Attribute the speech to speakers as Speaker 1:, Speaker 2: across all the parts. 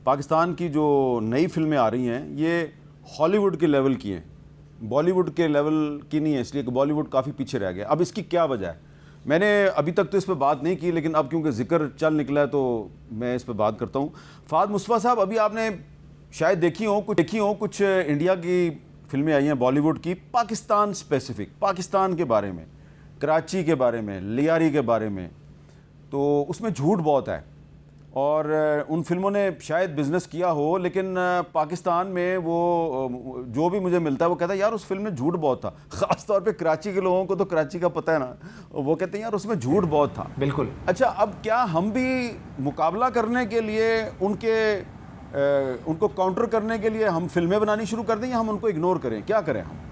Speaker 1: पाकिस्तान की जो नई फिल्में आ रही हैं ये हॉलीवुड के लेवल की हैं, बॉलीवुड के लेवल की नहीं है, इसलिए कि बॉलीवुड काफ़ी पीछे रह गया। अब इसकी क्या वजह है? मैंने अभी तक तो इस पर बात नहीं की, लेकिन अब क्योंकि जिक्र चल निकला है तो मैं इस पर बात करता हूँ। फ़ाद मुस्तफ़ा साहब, अभी आपने शायद देखी हो कुछ इंडिया की फिल्में आई हैं बॉलीवुड की, पाकिस्तान स्पेसिफिक, पाकिस्तान के बारे में, कराची के बारे में, लियारी के बारे में, तो उसमें झूठ बहुत है और उन फिल्मों ने शायद बिज़नेस किया हो, लेकिन पाकिस्तान में वो जो भी मुझे मिलता है वो कहता है यार उस फिल्म में झूठ बहुत था। ख़ास तौर पे कराची के लोगों को तो कराची का पता है ना, वो कहते हैं यार उसमें झूठ बहुत था।
Speaker 2: बिल्कुल।
Speaker 1: अच्छा, अब क्या हम भी मुकाबला करने के लिए उनको काउंटर करने के लिए हम फिल्में बनानी शुरू कर दें या हम उनको इग्नोर करें? क्या करें हम?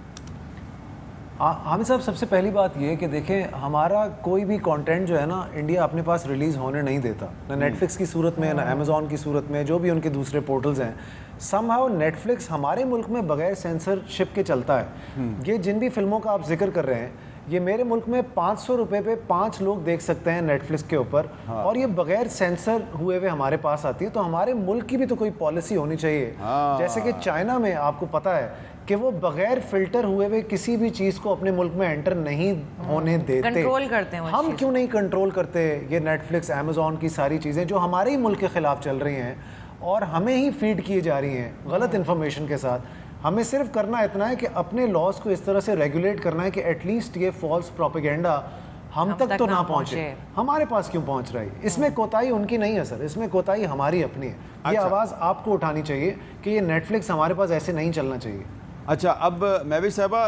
Speaker 2: हामिद साहब, सबसे पहली बात ये है कि देखें, हमारा कोई भी कंटेंट जो है ना इंडिया अपने पास रिलीज़ होने नहीं देता, ना नेटफ्लिक्स की सूरत में, ना अमेज़ॉन की सूरत में, जो भी उनके दूसरे पोर्टल्स हैं। समहाउ नेटफ्लिक्स हमारे मुल्क में बगैर सेंसरशिप के चलता है। ये जिन भी फिल्मों का आप जिक्र कर रहे हैं, ये मेरे मुल्क में 500 रुपये पे 5 लोग देख सकते हैं नेटफ्लिक्स के ऊपर। हाँ। और ये बगैर सेंसर हुए हुए हमारे पास आती है। तो हमारे मुल्क की भी तो कोई पॉलिसी होनी चाहिए। हाँ। जैसे कि चाइना में आपको पता है कि वो बगैर फिल्टर हुए हुए किसी भी चीज़ को अपने मुल्क में एंटर नहीं होने देते,
Speaker 3: कंट्रोल करते हैं।
Speaker 2: हम क्यों नहीं कंट्रोल करते? ये नेटफ्लिक्स, अमेज़ॉन की सारी चीज़ें जो हमारे ही मुल्क के ख़िलाफ़ चल रही हैं और हमें ही फीड किए जा रही हैं गलत इन्फॉर्मेशन के साथ। हमें सिर्फ करना इतना है कि अपने लॉज को इस तरह से रेगुलेट करना है कि एटलीस्ट ये फॉल्स प्रोपेगेंडा हम तक तो ना पहुंचे। हमारे पास क्यों पहुंच रही है? इसमें कोताही उनकी नहीं है सर, इसमें कोताही हमारी अपनी है। ये आवाज़ आपको उठानी चाहिए कि ये नेटफ्लिक्स हमारे पास ऐसे नहीं चलना चाहिए।
Speaker 1: अच्छा, अब महवी साहबा,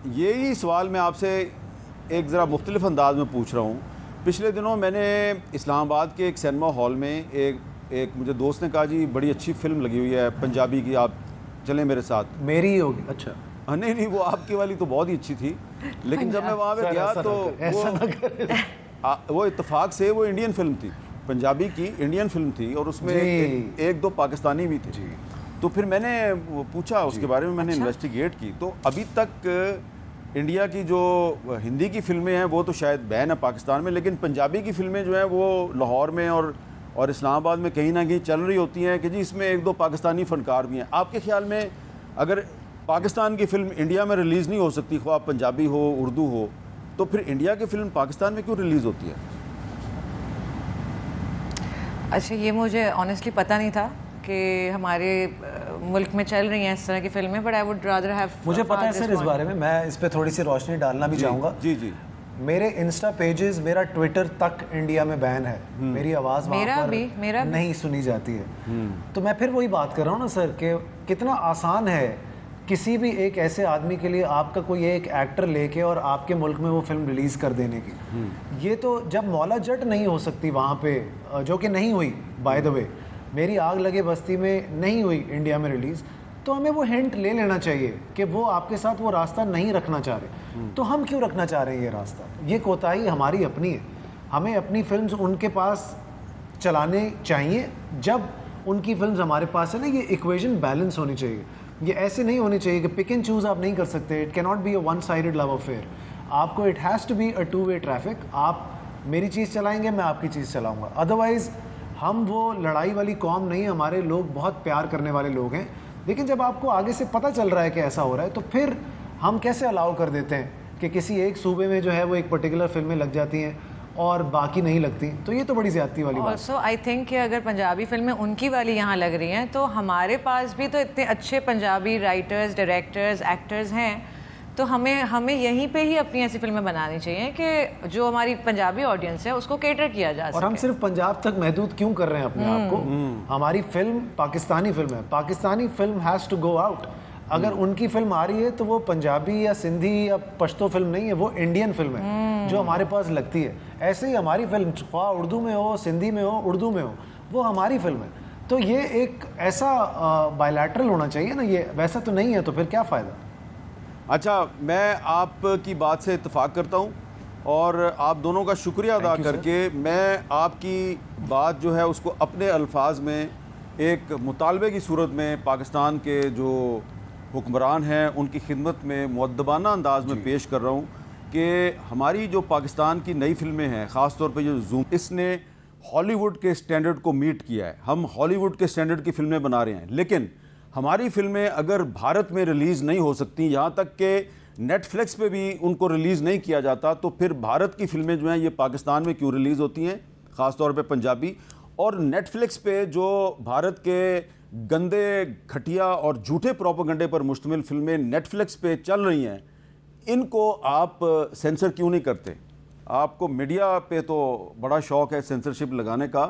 Speaker 1: यही सवाल मैं आपसे एक ज़रा मुख्तलिफ अंदाज में पूछ रहा हूँ। पिछले दिनों मैंने इस्लामाबाद के एक सिनेमा हॉल में एक मुझे दोस्त ने कहा जी बड़ी अच्छी फ़िल्म लगी हुई है पंजाबी की, आप चलें मेरे साथ।
Speaker 2: मेरी ही होगी? अच्छा।
Speaker 1: नहीं, वो आपकी वाली तो बहुत ही अच्छी थी, लेकिन जब मैं वहाँ पे गया तो वो इत्तेफाक से वो इंडियन फिल्म थी, पंजाबी की इंडियन फिल्म थी और उसमें एक दो पाकिस्तानी भी थे। तो फिर मैंने पूछा उसके बारे में, मैंने इन्वेस्टिगेट की, तो अभी तक इंडिया की जो हिंदी की फिल्में हैं वो तो शायद बैन है पाकिस्तान में, लेकिन पंजाबी की फिल्में जो हैं वो लाहौर में और इस्लामाबाद में कहीं ना कहीं चल रही होती हैं कि जी इसमें एक दो पाकिस्तानी फ़नकार भी हैं। आपके ख्याल में अगर पाकिस्तान की फ़िल्म इंडिया में रिलीज़ नहीं हो सकती, ख्वाह पंजाबी हो, उर्दू हो, तो फिर इंडिया की फ़िल्म पाकिस्तान में क्यों रिलीज़ होती है?
Speaker 3: अच्छा, ये मुझे ऑनेस्टली पता नहीं था कि हमारे मुल्क में चल रही हैं इस तरह की फिल्में, but I would rather have.
Speaker 2: मुझे पता है सर इस बारे में, मैं इस पर थोड़ी सी रोशनी डालना भी चाहूँगा।
Speaker 1: जी जी।
Speaker 2: मेरे इंस्टा पेजेस, मेरा ट्विटर तक इंडिया में बैन है। मेरी आवाज़ वहाँ पर नहीं सुनी जाती है। तो मैं फिर वही बात कर रहा हूँ ना सर, कि कितना आसान है किसी भी एक ऐसे आदमी के लिए आपका कोई एक एक्टर लेके और आपके मुल्क में वो फिल्म रिलीज़ कर देने की। ये तो जब मौला जट नहीं हो सकती वहाँ पे, जो कि नहीं हुई बाय द वे, मेरी आग लगे बस्ती में नहीं हुई इंडिया में रिलीज़, तो हमें वो हिंट ले लेना चाहिए कि वो आपके साथ वो रास्ता नहीं रखना चाह रहे। तो हम क्यों रखना चाह रहे हैं ये रास्ता? ये कोताही हमारी अपनी है। हमें अपनी फिल्म्स उनके पास चलाने चाहिए जब उनकी फिल्म्स हमारे पास है ना। ये इक्वेशन बैलेंस होनी चाहिए। ये ऐसे नहीं होनी चाहिए कि पिक एंड चूज़ आप नहीं कर सकते। It can not be a one sided love affair. आपको it has to be a two way traffic. आप मेरी चीज़ चलाएंगे, मैं आपकी चीज़ चलाऊँगा। अदरवाइज़ हम वो लड़ाई वाली कौम नहीं, हमारे लोग बहुत प्यार करने वाले लोग हैं। लेकिन जब आपको आगे से पता चल रहा है कि ऐसा हो रहा है, तो फिर हम कैसे अलाउ कर देते हैं कि किसी एक सूबे में जो है वो एक पर्टिकुलर फिल्में लग जाती हैं और बाकी नहीं लगती? तो ये तो बड़ी ज़्यादती वाली बात है।
Speaker 3: ऑल्सो आई थिंक कि अगर पंजाबी फिल्में उनकी वाली यहाँ लग रही हैं, तो हमारे पास भी तो इतने अच्छे पंजाबी राइटर्स, डायरेक्टर्स, एक्टर्स हैं, तो हमें यहीं पे ही अपनी ऐसी फिल्में बनानी चाहिए कि जो हमारी पंजाबी ऑडियंस है उसको केटर किया जा सके।
Speaker 2: और हम सिर्फ पंजाब तक महदूद क्यों कर रहे हैं अपने आप को? हमारी फिल्म पाकिस्तानी फिल्म है। Pakistani film has to go out. अगर उनकी फिल्म आ रही है तो वो पंजाबी या सिंधी या पश्तो फिल्म नहीं है, वो इंडियन फिल्म है जो हमारे पास लगती है। ऐसे ही हमारी फिल्म ख्वाह उर्दू में हो, सिंधी में हो, उर्दू में हो, वो हमारी फिल्म है। तो ये एक ऐसा बायलैटरल होना चाहिए ना, ये वैसा तो नहीं है, तो फिर क्या फ़ायदा?
Speaker 1: अच्छा, मैं आपकी बात से इत्तेफाक करता हूँ और आप दोनों का शुक्रिया अदा करके मैं आपकी बात जो है उसको अपने अल्फाज में एक मुतालबे की सूरत में पाकिस्तान के जो हुक्मरान हैं उनकी खिदमत में मुअद्दबाना अंदाज में पेश कर रहा हूँ कि हमारी जो पाकिस्तान की नई फिल्में हैं, ख़ास तौर पे जो जूम, इसने हॉलीवुड के स्टैंडर्ड को मीट किया है, हम हॉलीवुड के स्टैंडर्ड की फिल्में बना रहे हैं, लेकिन हमारी फिल्में अगर भारत में रिलीज़ नहीं हो सकती, यहाँ तक कि नेटफ्लिक्स पे भी उनको रिलीज़ नहीं किया जाता, तो फिर भारत की फिल्में जो हैं ये पाकिस्तान में क्यों रिलीज़ होती हैं, ख़ास तौर पे पंजाबी। और नेटफ्लिक्स पे जो भारत के गंदे, घटिया और झूठे प्रोपेगेंडे पर मुश्तमिल फिल्में नेटफ्लिक्स पे चल रही हैं, इनको आप सेंसर क्यों नहीं करते? आपको मीडिया पे तो बड़ा शौक़ है सेंसरशिप लगाने का,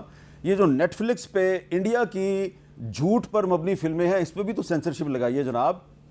Speaker 1: ये जो नेटफ्लिक्स पे इंडिया की झूठ पर मबनी फिल्में हैं इस पर भी तो सेंसरशिप लगाइए जनाब।